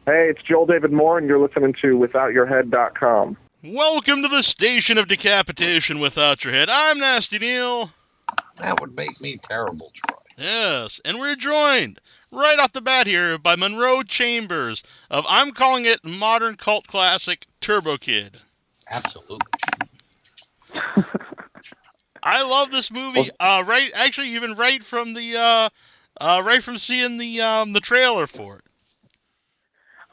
Hey, it's Joel David Moore, and you're listening to WithoutYourHead.com. Welcome to the station of decapitation without your head. I'm Nasty Neil. That would make me terrible, Troy. Yes, and we're joined right off the bat here by Munro Chambers of, I'm calling it, modern cult classic Turbo Kid. Absolutely. I love this movie. Even right from seeing the trailer for it.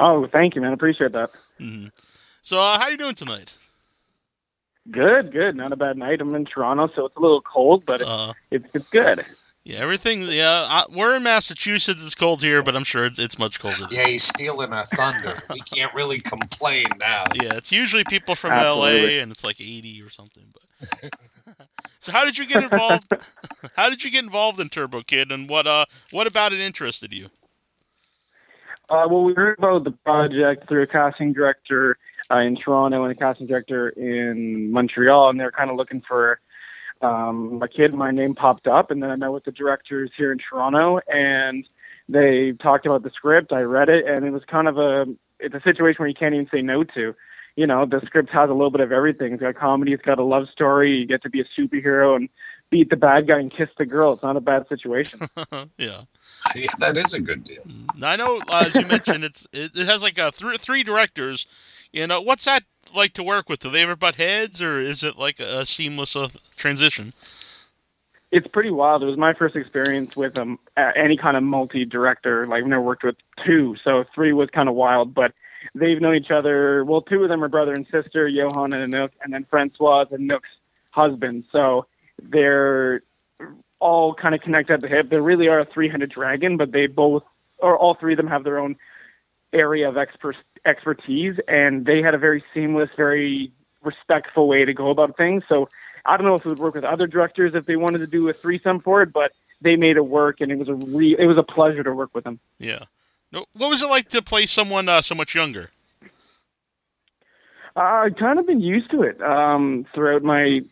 Oh, thank you, man. Appreciate that. Mm-hmm. So, how you doing tonight? Good. Not a bad night. I'm in Toronto, so it's a little cold, but it's good. Yeah, everything. Yeah, we're in Massachusetts. It's cold here, but I'm sure it's much colder. Yeah, he's stealing our thunder. We can't really complain now. Yeah, it's usually people from Absolutely. LA, and it's like 80 or something. But so, how did you get involved? How did you get involved in Turbo Kid, and what about it interested you? Well, we heard about the project through a casting director in Toronto and a casting director in Montreal, and they're kind of looking for a kid. My name popped up, and then I met with the directors here in Toronto, and they talked about the script. I read it, and it was kind of it's a situation where you can't even say no to. You know, the script has a little bit of everything. It's got comedy, it's got a love story. You get to be a superhero and beat the bad guy and kiss the girl. It's not a bad situation. Yeah. Yeah, that is a good deal. I know, as you mentioned, it has like three directors. You know, what's that like to work with? Do they ever butt heads, or is it like a seamless transition? It's pretty wild. It was my first experience with any kind of multi-director. Like, I've never worked with two, so three was kind of wild. But they've known each other. Well, two of them are brother and sister, Johan and Anouk, and then Francois and Anouk's husband. So they're all kind of connected at the hip. They really are a three-headed dragon, but they both, or all three of them, have their own area of expertise, and they had a very seamless, very respectful way to go about things. So I don't know if it would work with other directors if they wanted to do a threesome for it, but they made it work, and it was a pleasure to work with them. Yeah. What was it like to play someone so much younger? I've kind of been used to it throughout my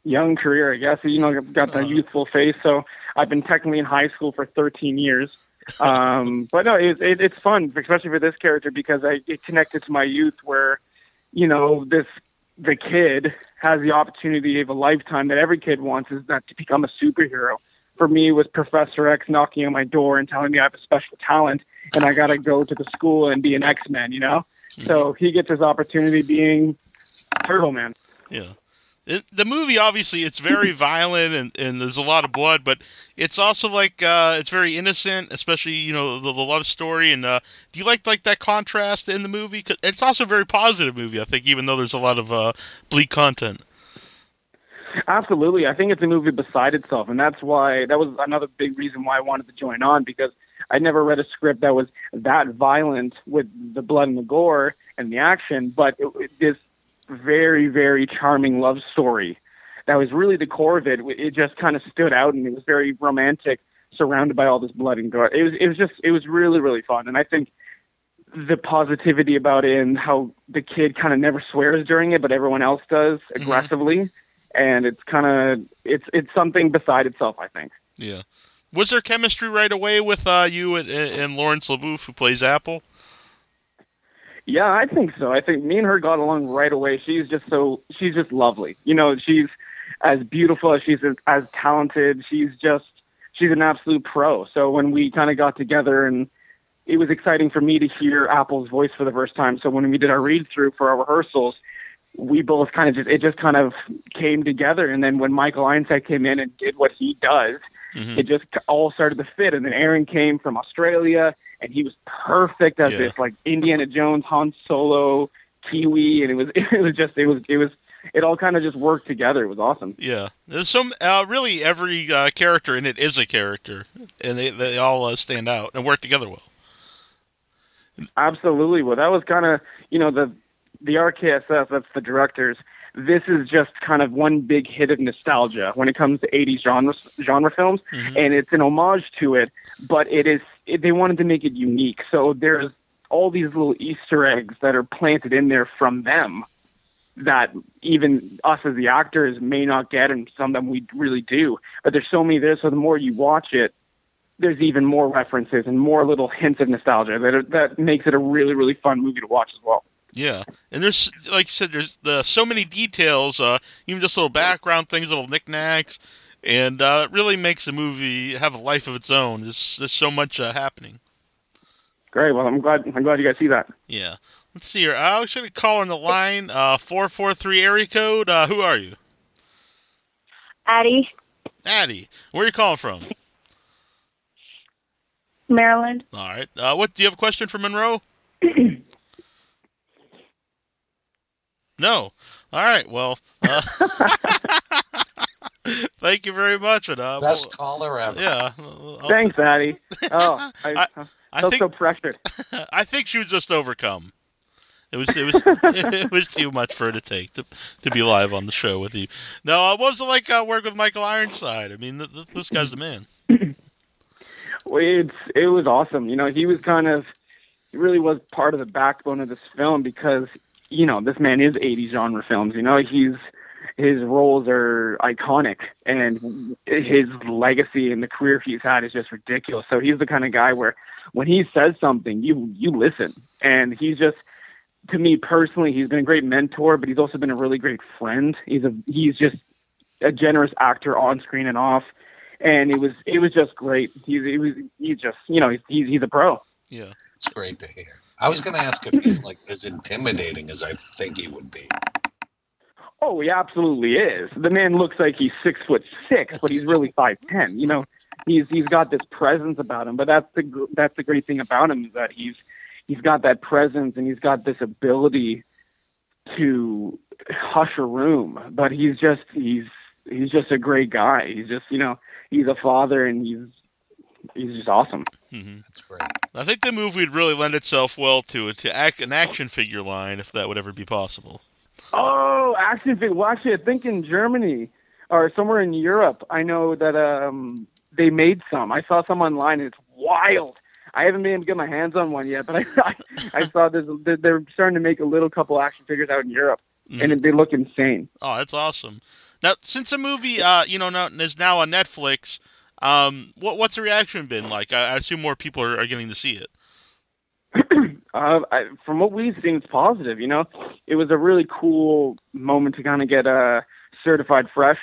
young career, I guess. You know, I've got that youthful face, so I've been technically in high school for 13 years. But no, it's fun, especially for this character, because it connected to my youth where, you know, the kid has the opportunity of a lifetime that every kid wants, is that to become a superhero. For me, it was Professor X knocking on my door and telling me I have a special talent and I got to go to the school and be an X-Men, you know? So he gets his opportunity being Turbo Man. Yeah. The movie, obviously, it's very violent and there's a lot of blood, but it's also like it's very innocent, especially, you know, the love story. And do you like that contrast in the movie? 'Cause it's also a very positive movie, I think, even though there's a lot of bleak content. Absolutely. I think it's a movie beside itself, and that was another big reason why I wanted to join on, because I never read a script that was that violent with the blood and the gore and the action, but this very, very charming love story that was really the core of it. It just kind of stood out, and it was very romantic, surrounded by all this blood and gore. It was really, really fun, and I think the positivity about it and how the kid kind of never swears during it, but everyone else does aggressively. Mm-hmm. And it's it's something beside itself, I think. Yeah. Was there chemistry right away with you and Laurence LaBouffe, who plays Apple? Yeah, I think so. I think me and her got along right away. She's just lovely. You know, she's as beautiful as she's as talented. She's an absolute pro. So when we kind of got together, and it was exciting for me to hear Apple's voice for the first time. So when we did our read through for our rehearsals, we both it just kind of came together. And then when Michael Ironside came in and did what he does, it just all started to fit. And then Aaron came from Australia, and he was perfect as this like Indiana Jones, Han Solo, Kiwi, and it all kind of just worked together. It was awesome. Yeah, there's some really every character in it is a character, and they all stand out and work together well. Absolutely. Well, that was kind of, you know, the RKSF, that's the directors. This is just kind of one big hit of nostalgia when it comes to 80s genre films, and it's an homage to it, but they wanted to make it unique. So there's all these little Easter eggs that are planted in there from them that even us as the actors may not get, and some of them we really do. But there's so many there, so the more you watch it, there's even more references and more little hints of nostalgia that makes it a really, really fun movie to watch as well. Yeah, and there's, like you said, there's so many details, even just little background things, little knickknacks, and it really makes the movie have a life of its own. There's so much happening. Great. Well, I'm glad you guys see that. Yeah. Let's see here. I'll actually call on the line, 443 area code. Who are you? Addie, Addie. Where are you calling from? Maryland. All right. What do you have a question for Munro? No. All right. Well, thank you very much. And, Best caller ever. Yeah. Thanks, Addie. Oh, I felt so pressured. I think she was just overcome. It was it was too much for her to take to be live on the show with you. No, what was it like work with Michael Ironside? I mean, this guy's the man. Well, it was awesome. He really was part of the backbone of this film because, this man is 80s genre films. His roles are iconic, and his legacy and the career he's had is just ridiculous. So he's the kind of guy where when he says something, you listen. And he's just, to me personally, he's been a great mentor, but he's also been a really great friend. He's just a generous actor on screen and off. And it was just great. He's a pro. Yeah, it's great to hear. I was going to ask if he's like as intimidating as I think he would be. Oh, he absolutely is. The man looks like he's 6'6", but he's really 5'10". He's got this presence about him. But that's the great thing about him, is that he's got that presence and he's got this ability to hush a room. But he's just a great guy. He's just he's a father, and he's just awesome. Mm-hmm. That's great. I think the movie would really lend itself well to an action figure line, if that would ever be possible. Oh, action figure. Well, actually, I think in Germany or somewhere in Europe, I know that they made some. I saw some online, and it's wild. I haven't been able to get my hands on one yet, but I saw they're starting to make a little couple action figures out in Europe, and they look insane. Oh, that's awesome. Now, since the movie, now is now on Netflix, what's the reaction been like? I assume more people are getting to see it. From what we've seen, it's positive. It was a really cool moment to kind of get certified fresh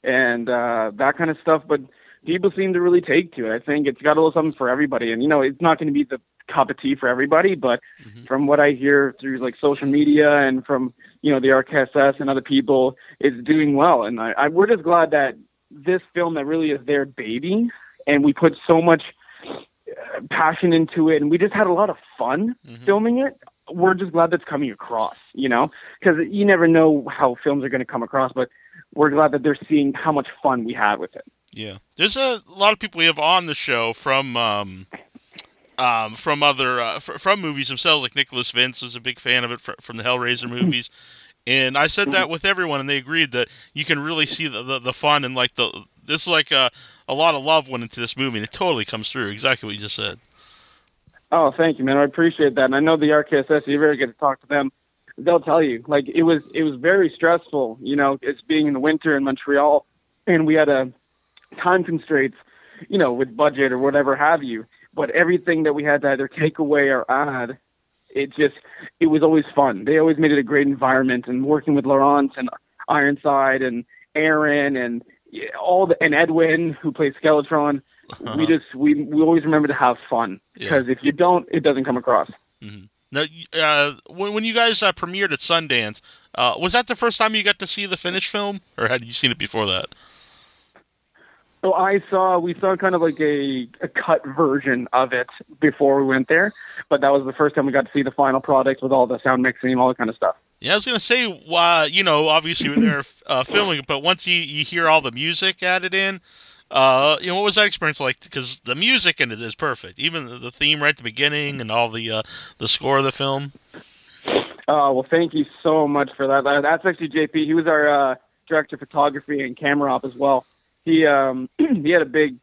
and that kind of stuff. But people seem to really take to it. I think it's got a little something for everybody. And it's not going to be the cup of tea for everybody, but from what I hear through like social media and from the RKSS and other people, it's doing well. And we're just glad that this film that really is their baby, and we put so much passion into it, and we just had a lot of fun filming it. We're just glad that's coming across, because you never know how films are going to come across, but we're glad that they're seeing how much fun we had with it. Yeah, there's a lot of people we have on the show from other from movies themselves. Like Nicholas Vince was a big fan of it from the Hellraiser movies, and I said that with everyone, and they agreed that you can really see the fun and like this is like a lot of love went into this movie, and it totally comes through. Exactly what you just said. Oh, thank you, man. I appreciate that, and I know the RKSS. You ever get to talk to them, they'll tell you like it was very stressful. It's being in the winter in Montreal, and we had time constraints, with budget or whatever have you. But everything that we had to either take away or add, it was always fun. They always made it a great environment, and working with Laurence and Ironside and Aaron and and Edwin, who plays Skeletron, we always remember to have fun, because if you don't, it doesn't come across. Mm-hmm. Now, when you guys premiered at Sundance, was that the first time you got to see the finished film, or had you seen it before that? So we saw kind of like a cut version of it before we went there, but that was the first time we got to see the final product with all the sound mixing and all that kind of stuff. Yeah, I was going to say, obviously we're there filming it, but once you hear all the music added in, what was that experience like? Because the music in it is perfect, even the theme right at the beginning and all the score of the film. Oh, well, thank you so much for that. That's actually JP. He was our director of photography and camera op as well. He had a big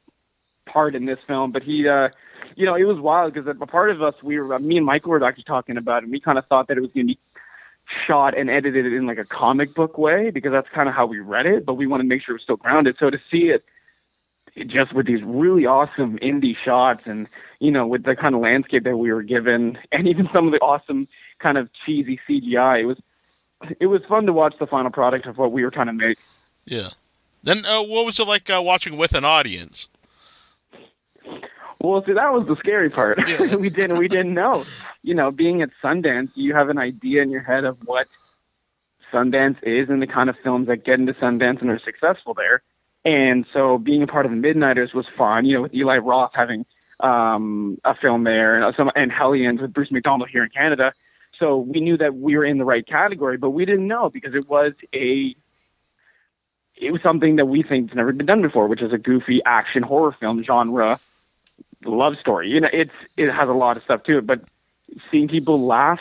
part in this film, but he, it was wild because a part of us, me and Michael were actually talking about it, and we kind of thought that it was going to be shot and edited in like a comic book way, because that's kind of how we read it, but we want to make sure it was still grounded. So to see it just with these really awesome indie shots and, you know, with the kind of landscape that we were given and even some of the awesome kind of cheesy CGI, it was fun to watch the final product of what we were trying to make. Yeah. Then what was it like watching with an audience? Well, see, that was the scary part. Yeah. we didn't know. You know, being at Sundance, you have an idea in your head of what Sundance is and the kind of films that get into Sundance and are successful there. And so being a part of the Midnighters was fun, you know, with Eli Roth having a film there and Hellions with Bruce McDonald here in Canada. So we knew that we were in the right category, but we didn't know because it was something that we think has never been done before, which is a goofy action horror film genre love story. You know, it has a lot of stuff to it, but seeing people laugh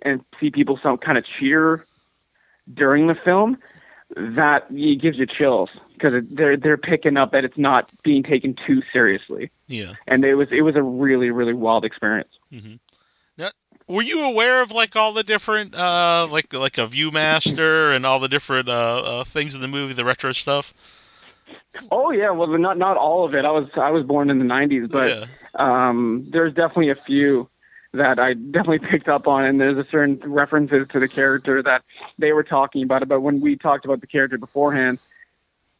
and see people kind of cheer during the film, that it gives you chills because they're picking up that it's not being taken too seriously. Yeah. And it was a really, really wild experience. Mm-hmm. Now, were you aware of like all the different like a Viewmaster and all the different things in the movie, the retro stuff? Oh yeah, well not all of it. I was born in the 90s, but there's definitely a few that I definitely picked up on, and there's a certain references to the character that they were talking about when we talked about the character beforehand.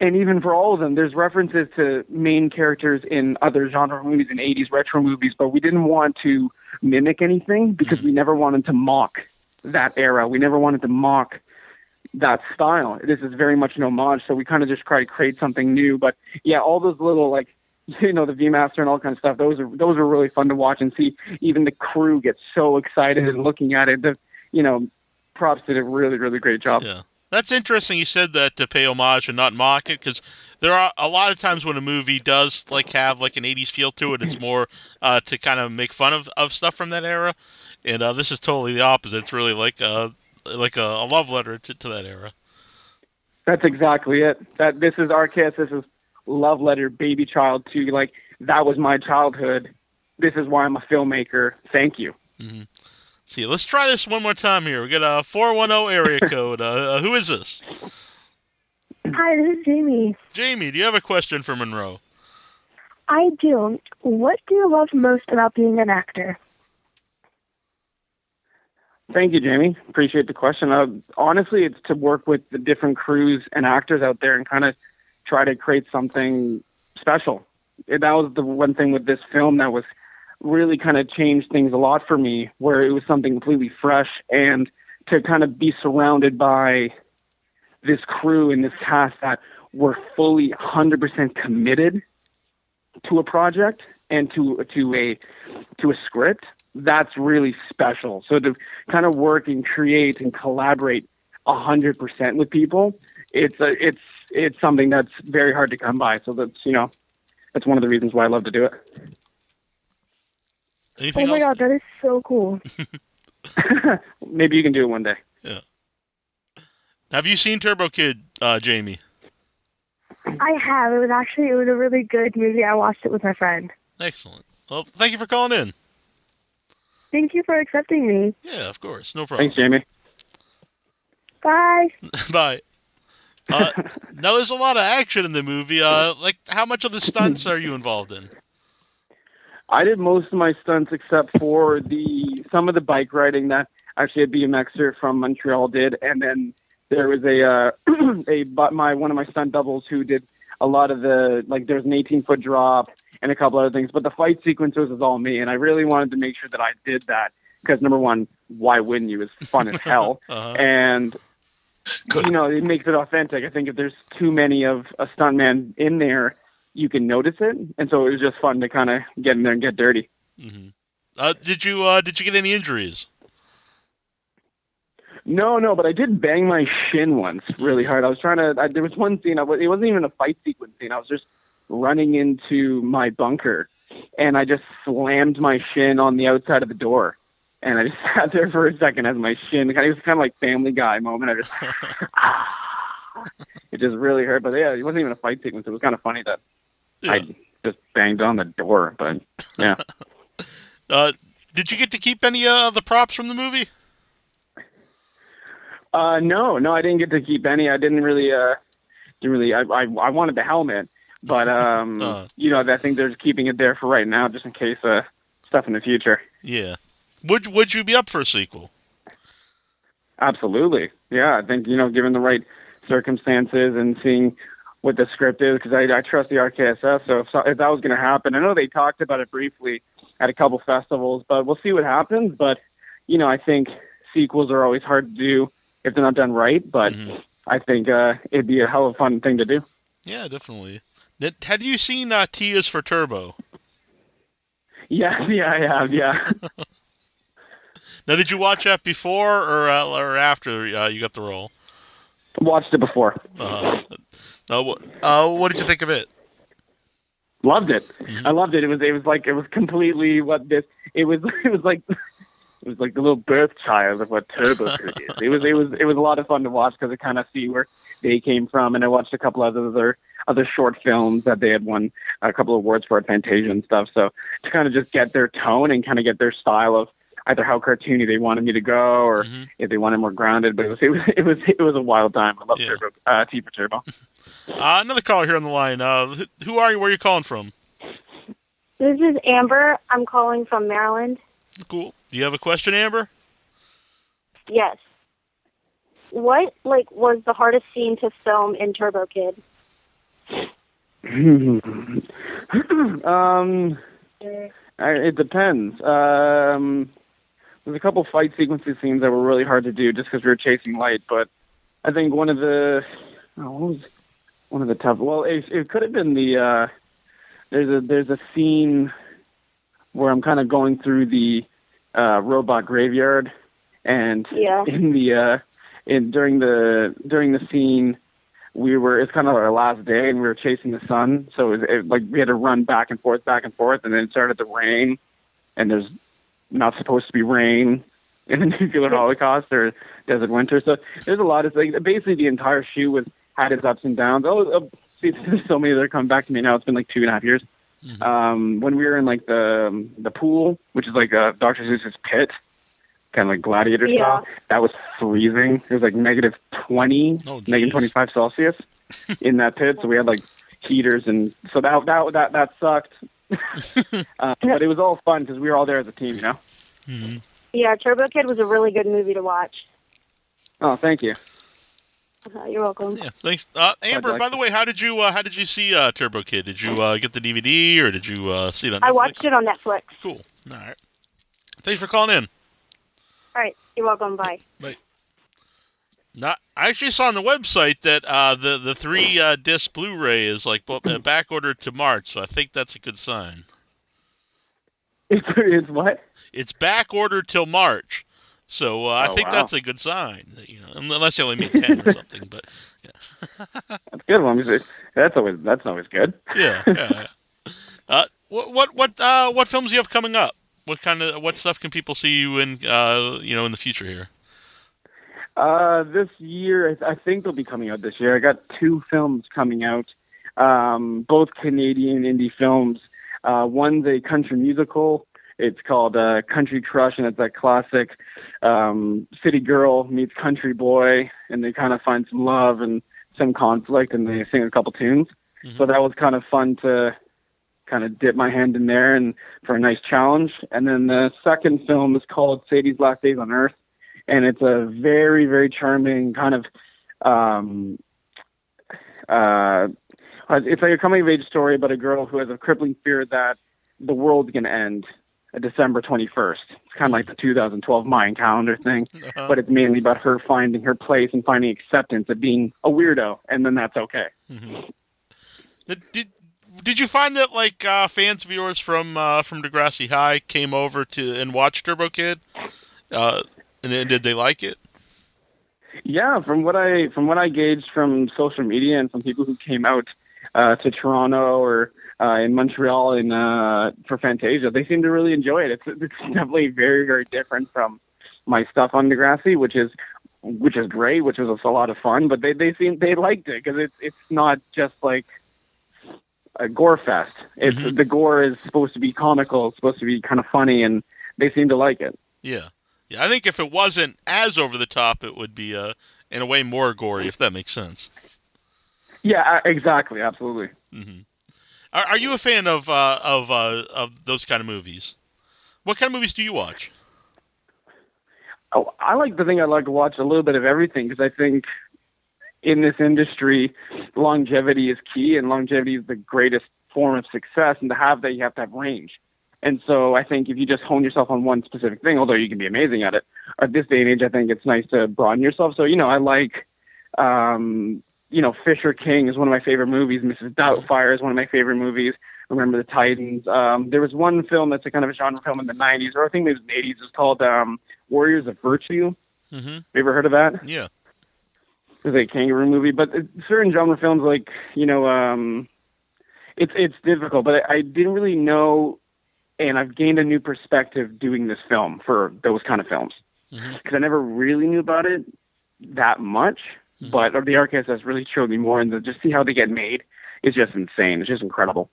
And even for all of them, there's references to main characters in other genre movies and 80s retro movies, but we didn't want to mimic anything because we never wanted to mock that era. We never wanted to mock that style. This is very much an homage, so we kind of just try to create something new. But yeah, all those little, like, you know, the VMaster and all kinds of stuff, those are really fun to watch and see. Even the crew get so excited and looking at it. You know, props did a really, really great job. Yeah. That's interesting you said that, to pay homage and not mock it, because there are a lot of times when a movie does like have like an 80s feel to it, it's more to kind of make fun of stuff from that era. And this is totally the opposite. It's really like a love letter to that era. That's exactly it. This is our kiss. This is love letter, baby child to, like, that was my childhood. This is why I'm a filmmaker. Thank you. Mm-hmm. See, let's try this one more time here. We got a 410 area code. Who is this? Hi, this is Jamie. Jamie, do you have a question for Munro? I do. What do you love most about being an actor? Thank you, Jamie. Appreciate the question. Honestly, it's to work with the different crews and actors out there and kind of try to create something special. That was the one thing with this film that was really kind of changed things a lot for me, where it was something completely fresh, and to kind of be surrounded by this crew and this cast that were fully 100% committed to a project and to a script, that's really special. So to kind of work and create and collaborate 100% with people, it's something that's very hard to come by. So that's one of the reasons why I love to do it. Anything oh my else? God, that is so cool. Maybe you can do it one day. Yeah. Have you seen Turbo Kid, Jamie? I have. It was a really good movie. I watched it with my friend. Excellent. Well, thank you for calling in. Thank you for accepting me. Yeah, of course. No problem. Thanks, Jamie. Bye. Bye. Now, there's a lot of action in the movie. Like, how much of the stunts are you involved in? I did most of my stunts except for some of the bike riding that actually a BMXer from Montreal did, and then there was one of my stunt doubles who did a lot of the, like, there's an 18-foot drop and a couple other things, but the fight sequences was all me, and I really wanted to make sure that I did that because, number one, why wouldn't you? It's fun as hell, and you know, it makes it authentic. I think if there's too many of a stuntman in there, you can notice it, and so it was just fun to kind of get in there and get dirty. Mm-hmm. Did you get any injuries? No, but I did bang my shin once really hard. I was there was one scene, it wasn't even a fight sequence scene. I was just running into my bunker, and I just slammed my shin on the outside of the door. And I just sat there for a second as my shin, it was kind of like Family Guy moment. I just, it just really hurt. But yeah, it wasn't even a fight sequence. It was kind of funny that I just banged on the door. But yeah. Did you get to keep any of the props from the movie? No, I didn't get to keep any. I didn't really, I wanted the helmet. But I think they're just keeping it there for right now, just in case stuff in the future. Yeah. Would you be up for a sequel? Absolutely. Yeah, I think given the right circumstances and seeing what the script is, because I trust the RKSS. So if that was going to happen, I know they talked about it briefly at a couple festivals, but we'll see what happens. But I think sequels are always hard to do if they're not done right. But I think it'd be a hell of a fun thing to do. Yeah, definitely. Had you seen T is for Turbo? Yeah, I have. Yeah. Now, did you watch that before or after you got the role? Watched it before. What did you think of it? Loved it. I loved it. It was completely what this. It was like the little birth child of what Turbo Kid is. It was a lot of fun to watch because I kind of see where they came from, and I watched a couple of other short films that they had won a couple of awards for at Fantasia and stuff. So to kind of just get their tone and kind of get their style of either how cartoony they wanted me to go or if they wanted more grounded. But it was a wild time. I love Turbo, T for Turbo. Another caller here on the line. Who are you? Where are you calling from? This is Amber. I'm calling from Maryland. Cool. Do you have a question, Amber? Yes. What was the hardest scene to film in Turbo Kid? It depends. There's a couple fight sequences scenes that were really hard to do just because we were chasing light. But I think one of the tough. Well, it could have been the. There's a scene where I'm kind of going through the robot graveyard, and during the scene, it's kind of our last day, and we were chasing the sun, so we had to run back and forth, and then it started to rain, and there's not supposed to be rain in the nuclear holocaust or desert winter, so there's a lot of things. Basically, the entire shoot had its ups and downs. See, there's so many that are coming back to me now. It's been like 2.5 years. When we were in like the pool, which is like Dr. Seuss's pit, kind of like gladiator style, that was freezing. It was like -20, -25 Celsius in that pit. So we had like heaters, and so that sucked. But it was all fun because we were all there as a team, Yeah, Turbo Kid was a really good movie to watch. Oh, thank you. You're welcome. Yeah, thanks. Amber, by the way, how did you see Turbo Kid? Did you get the DVD or did you see it on Netflix? I watched it on Netflix. Cool. All right. Thanks for calling in. All right. You're welcome. Bye. Bye. Now, I actually saw on the website that the 3-disc Blu-ray is like back ordered to March, so I think that's a good sign. It's what? It's back ordered till March. So I think that's a good sign, unless you only mean 10 or something. But yeah, that's good. That's always good. Yeah. What films do you have coming up? What stuff can people see you in in the future here? This year, I think they'll be coming out this year. I got 2 films coming out, both Canadian indie films. One's a country musical. It's called Country Crush, and it's that classic city girl meets country boy, and they kind of find some love and some conflict, and they sing a couple tunes. So that was kind of fun to kind of dip my hand in there and for a nice challenge. And then the second film is called Sadie's Last Days on Earth, and it's a very, very charming kind of it's like a coming-of-age story about a girl who has a crippling fear that the world's going to end December 21st. It's kind of like the 2012 Mayan calendar thing, but it's mainly about her finding her place and finding acceptance of being a weirdo, and then that's okay. Did you find that fans of yours from Degrassi High came over and watched Turbo Kid, and did they like it? Yeah, from what I gauged from social media and from people who came out to Toronto or in Montreal for Fantasia, they seem to really enjoy it. It's definitely very, very different from my stuff on Degrassi, which is great, which was a lot of fun. But they liked it because it's not just like a gore fest. It's the gore is supposed to be comical, it's supposed to be kind of funny, and they seem to like it. Yeah. I think if it wasn't as over the top, it would be in a way more gory, if that makes sense. Yeah, exactly, absolutely. Are you a fan of those kind of movies? What kind of movies do you watch? Oh, I like to watch a little bit of everything because I think in this industry, longevity is key, and longevity is the greatest form of success. And to have that, you have to have range. And so I think if you just hone yourself on one specific thing, although you can be amazing at it, at this day and age, I think it's nice to broaden yourself. So, I like, Fisher King is one of my favorite movies. Mrs. Doubtfire is one of my favorite movies. Remember the Titans. There was one film that's a kind of a genre film in the 90s, or I think it was the 80s. It's called Warriors of Virtue. Mm-hmm. Have you ever heard of that? Yeah. It's a kangaroo movie, but certain genre films, like, it's difficult, but I didn't really know, and I've gained a new perspective doing this film for those kind of films. Because I never really knew about it that much, but the Arcast has really showed me more, and just see how they get made is just insane. It's just incredible.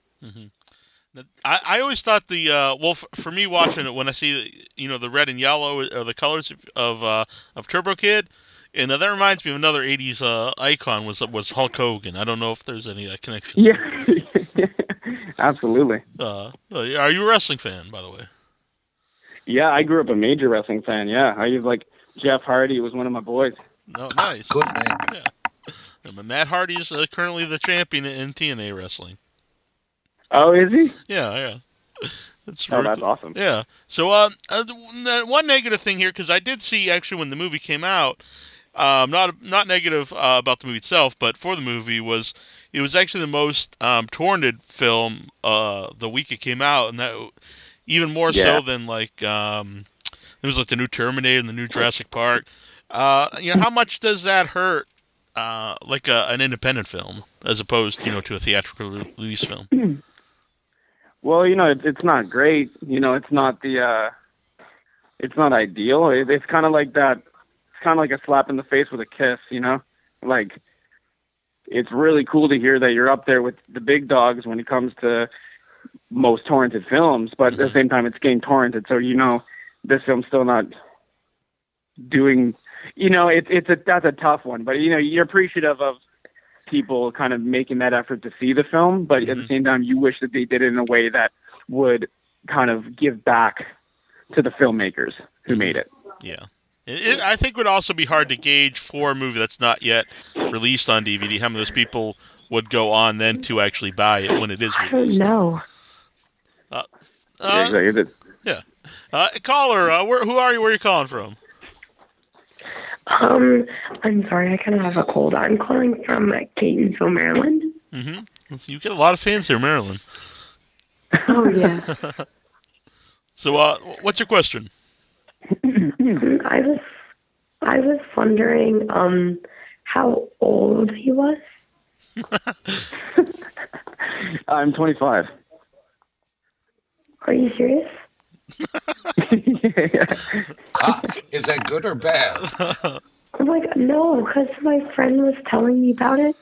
I always thought for me watching it, when I see the red and yellow or the colors of Turbo Kid, and that reminds me of another '80s icon was Hulk Hogan. I don't know if there's any connection. Yeah, absolutely. Are you a wrestling fan, by the way? Yeah, I grew up a major wrestling fan. Yeah, I was like Jeff Hardy was one of my boys. No, nice. Good man. Yeah. Matt Hardy is currently the champion in TNA wrestling. Oh, is he? Yeah. That's awesome. Yeah. So, one negative thing here, because I did see actually when the movie came out, not negative about the movie itself, but for the movie it was actually the most torrented film the week it came out, and that even more so than like it was like the new Terminator and the new Jurassic Park. How much does that hurt like an independent film as opposed to a theatrical release film? Well, it's not great. It's not it's not ideal. It's kind of like that. It's kind of like a slap in the face with a kiss. Like it's really cool to hear that you're up there with the big dogs when it comes to most torrented films, but at the same time, it's getting torrented. So this film's still not doing. That's a tough one. But you're appreciative of people kind of making that effort to see the film, but at the same time, you wish that they did it in a way that would kind of give back to the filmmakers who made it. Yeah. I think it would also be hard to gauge for a movie that's not yet released on DVD how many of those people would go on then to actually buy it when it is released. I don't know. Exactly. Yeah. Caller, who are you? Where are you calling from? I'm sorry, I kind of have a cold. I'm calling from Catonsville, Maryland. Mm-hmm. You get a lot of fans here, Maryland. Oh, yeah. So, what's your question? I was wondering, how old he was. I'm 25. Are you serious? Is that good or bad? I'm like, no, because my friend was telling me about it,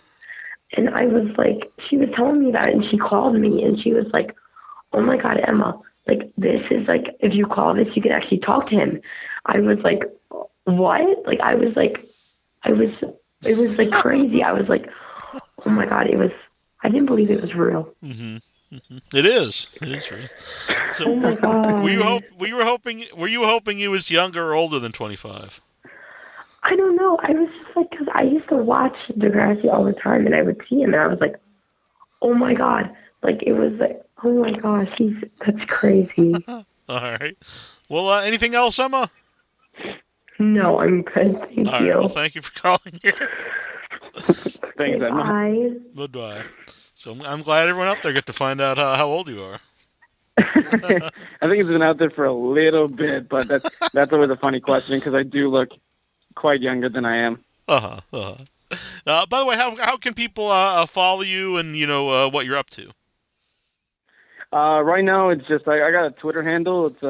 and I was like, she was telling me about it, and she called me, and she was like, oh my God, Emma, like, this is like, if you call this, you can actually talk to him. I was like, what? Like, it was like crazy. I was like, oh my God, I didn't believe it was real. Mm-hmm. It is real. So, oh my God. Were you hoping he was younger or older than 25? I don't know. I was just like, because I used to watch Degrassi all the time, and I would see him, and I was like, oh my God. Like, it was like, oh my gosh, that's crazy. All right. Well, anything else, Emma? No, I'm good. Thank you. Right, well, thank you for calling here. Thanks, Emma. Bye. Goodbye. So I'm glad everyone out there got to find out how old you are. I think it's been out there for a little bit, but that's always a funny question because I do look quite younger than I am. By the way, how can people follow you and what you're up to? Right now, it's just I got a Twitter handle. It's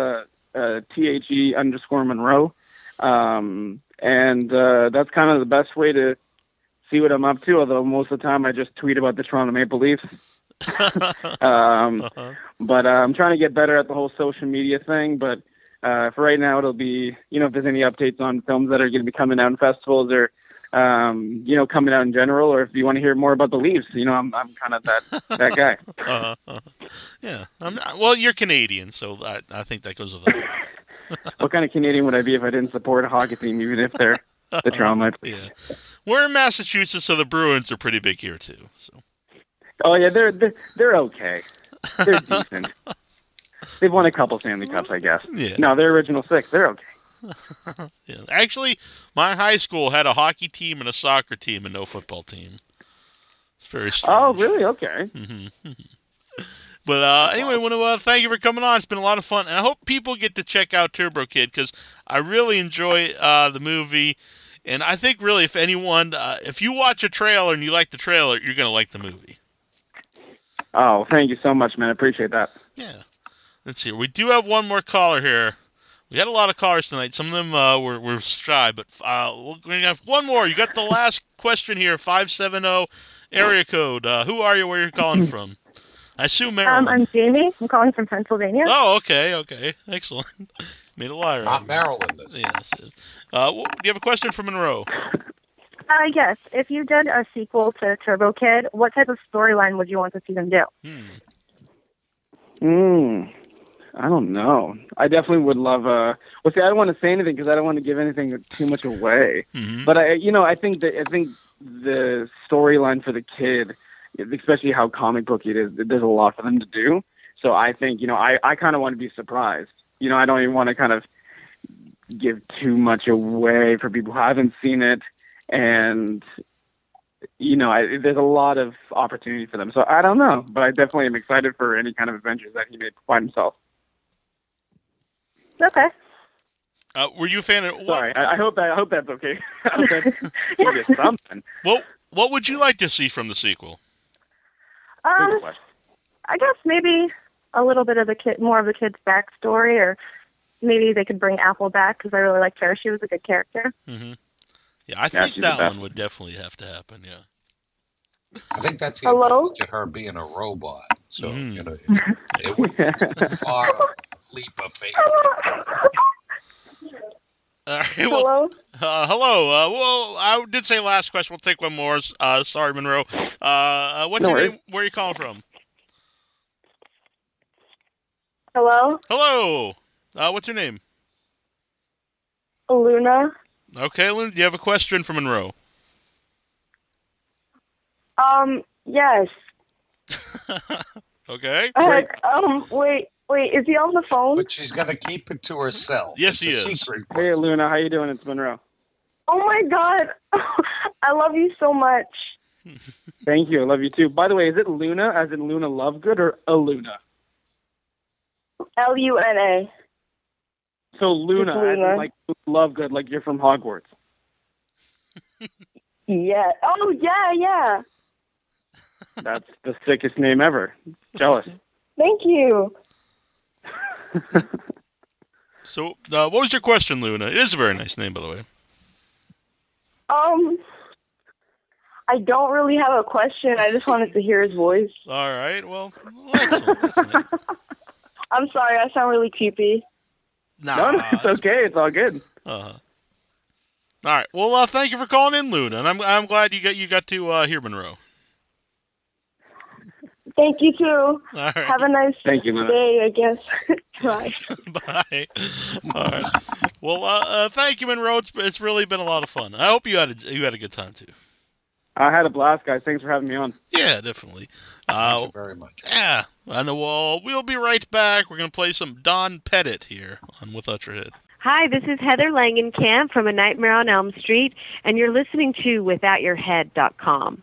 THE_Munro, and that's kind of the best way to see what I'm up to. Although most of the time I just tweet about the Toronto Maple Leafs. But I'm trying to get better at the whole social media thing. But for right now, it'll be if there's any updates on films that are going to be coming out in festivals or coming out in general, or if you want to hear more about the Leafs, I'm kind of that guy. Yeah. Well, you're Canadian, so I think that goes with that. What kind of Canadian would I be if I didn't support a hockey team, even if they're the Toronto Maple Leafs? Yeah. We're in Massachusetts, so the Bruins are pretty big here too. So. Oh yeah, they're okay. They're decent. They've won a couple Stanley Cups, I guess. Yeah. No, they're original six. They're okay. Yeah. Actually, my high school had a hockey team and a soccer team and no football team. It's very strange. Oh, really? Okay. Mm-hmm. But anyway, I want to thank you for coming on. It's been a lot of fun, and I hope people get to check out Turbo Kid because I really enjoy the movie. And I think really, if anyone, if you watch a trailer and you like the trailer, you're going to like the movie. Oh, thank you so much, man. I appreciate that. Yeah. Let's see. We do have one more caller here. We had a lot of callers tonight. Some of them were shy, but we're going to have one more. You got the last question here, 570 area code. Who are you? Where are you calling from? I assume Maryland. I'm Jamie. I'm calling from Pennsylvania. Oh, okay. Excellent. Made a liar. Not Maryland, this. Yes. Do you have a question for Munro? Yes. If you did a sequel to Turbo Kid, what type of storyline would you want to see them do? I don't know. I definitely would love I don't want to say anything because I don't want to give anything too much away. Mm-hmm. But I think the storyline for the kid, especially how comic booky it is, there's a lot for them to do. So I think, I kind of want to be surprised. I don't even want to kind of give too much away for people who haven't seen it. And, there's a lot of opportunity for them. So I don't know, but I definitely am excited for any kind of adventures that he may find himself. Okay. Were you a fan of... Sorry, I hope that's okay. I hope that's something. What would you like to see from the sequel? I guess maybe a little bit of more of the kid's backstory, or maybe they could bring Apple back because I really liked her. She was a good character. Mm-hmm. Yeah, I think that one would definitely have to happen. Yeah. I think that's the advantage to her being a robot. So it would be a far leap of faith. Hello. Hello. Well, I did say last question. We'll take one more. Sorry, Munro. What's your name? Where are you calling from? Hello. Hello. What's your name? Luna. Okay, Luna. Do you have a question for Munro? Yes. Okay. Wait, is he on the phone? But she's going to keep it to herself. Yes, he is. Secret hey, Luna, how you doing? It's Munro. Oh my God, I love you so much. Thank you. I love you too. By the way, is it Luna as in Luna Lovegood or Aluna? Luna. So Luna, as in like Lovegood, like you're from Hogwarts. Yeah. Oh yeah. That's the sickest name ever. Jealous. Thank you. So, what was your question, Luna? It is a very nice name, by the way. I don't really have a question. I just wanted to hear his voice. All right. Well, excellent. I'm sorry. I sound really creepy. No, it's okay. It's all good. All right. Well, thank you for calling in, Luna, and I'm glad you got to hear Munro. Thank you too. All right. Have a nice day, I guess. Bye. Bye. All right. Well, thank you, Munro. It's really been a lot of fun. I hope you had a good time too. I had a blast, guys. Thanks for having me on. Yeah, definitely. Thank you very much. Yeah. And we'll be right back. We're gonna play some Don Pettit here on Without Your Head. Hi, this is Heather Langenkamp from A Nightmare on Elm Street, and you're listening to WithoutYourHead.com.